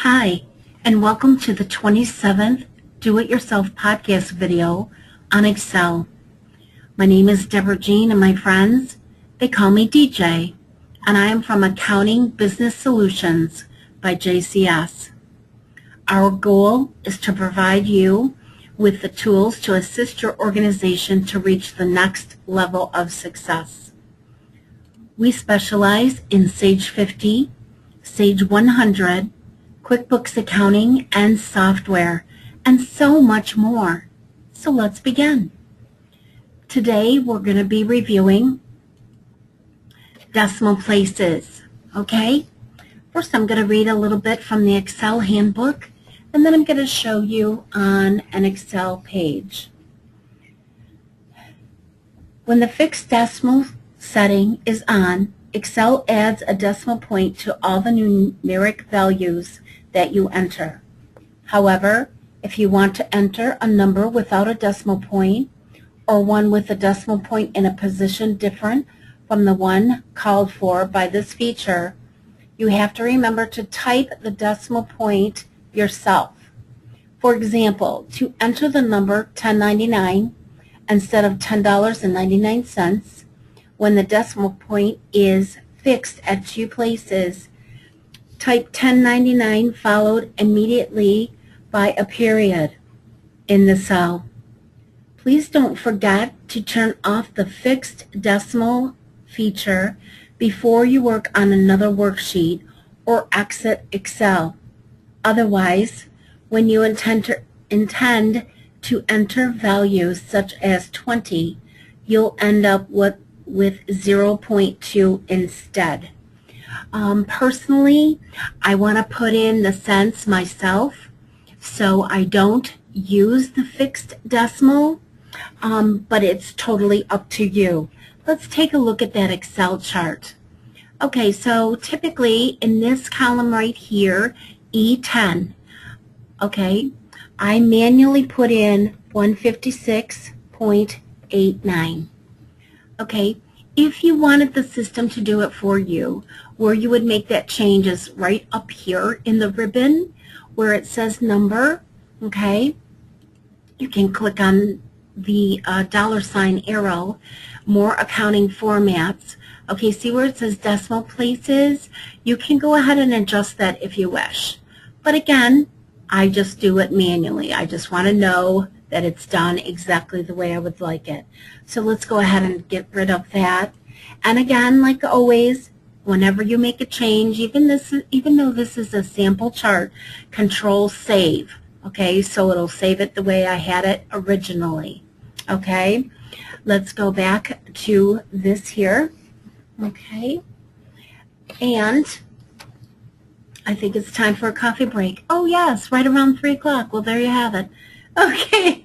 Hi, and welcome to the 27th Do-It-Yourself podcast video on Excel. My name is Deborah Jean, and my friends, they call me DJ, and I am from Accounting Business Solutions by JCS. Our goal is to provide you with the tools to assist your organization to reach the next level of success. We specialize in Sage 50, Sage 100, QuickBooks accounting and software, and so much more. So let's begin. Today we're going to be reviewing decimal places. Okay? First I'm going to read a little bit from the Excel handbook, and then I'm going to show you on an Excel page. When the fixed decimal setting is on, Excel adds a decimal point to all the numeric values that you enter. However, if you want to enter a number without a decimal point, or one with a decimal point in a position different from the one called for by this feature, you have to remember to type the decimal point yourself. For example, to enter the number $10.99 instead of $10.99, when the decimal point is fixed at 2 places, type $10.99 followed immediately by a period in the cell. Please don't forget to turn off the fixed decimal feature before you work on another worksheet or exit Excel. Otherwise, when you intend to enter values such as 20, you'll end up with 0.2 instead. Personally, I want to put in the cents myself, so I don't use the fixed decimal, but it's totally up to you. Let's take a look at that Excel chart. Okay, so typically in this column right here, E10, okay, I manually put in 156.89. Okay, if you wanted the system to do it for you, where you would make that change is right up here in the ribbon where it says number, okay? You can click on the $ arrow, more accounting formats. Okay, see where it says decimal places? You can go ahead and adjust that if you wish. But again, I just do it manually. I just want to know that it's done exactly the way I would like it. So let's go ahead and get rid of that. And again, like always, whenever you make a change, even though this is a sample chart, Control Save. Okay, so it'll save it the way I had it originally. Okay, let's go back to this here. Okay, and I think it's time for a coffee break. Oh yes, right around 3 o'clock. Well, there you have it. Okay.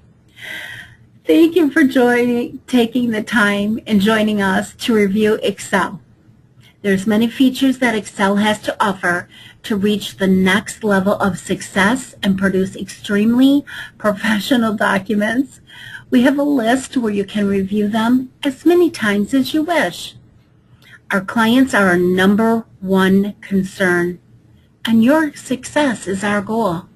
Thank you for taking the time and joining us to review Excel. There's many features that Excel has to offer to reach the next level of success and produce extremely professional documents. We have a list where you can review them as many times as you wish. Our clients are our #1 concern, and your success is our goal.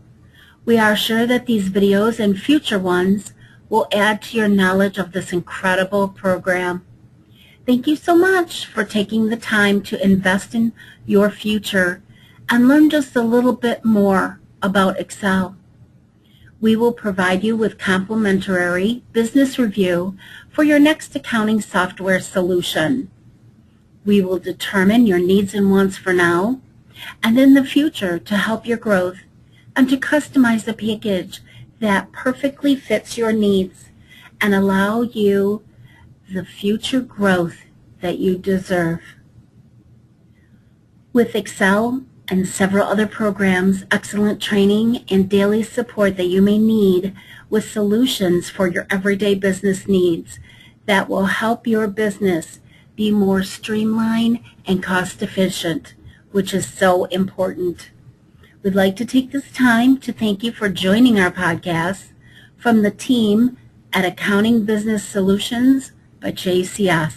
We are sure that these videos and future ones will add to your knowledge of this incredible program. Thank you so much for taking the time to invest in your future and learn just a little bit more about Excel. We will provide you with complimentary business review for your next accounting software solution. We will determine your needs and wants for now and in the future to help your growth and to customize the package that perfectly fits your needs and allow you the future growth that you deserve. With Excel and several other programs, excellent training, and daily support that you may need with solutions for your everyday business needs that will help your business be more streamlined and cost efficient, which is so important. We'd like to take this time to thank you for joining our podcast from the team at Accounting Business Solutions by JCS.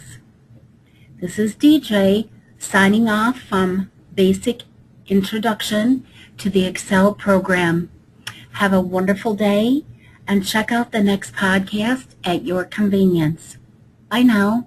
This is DJ signing off from Basic Introduction to the Excel Program. Have a wonderful day and check out the next podcast at your convenience. Bye now.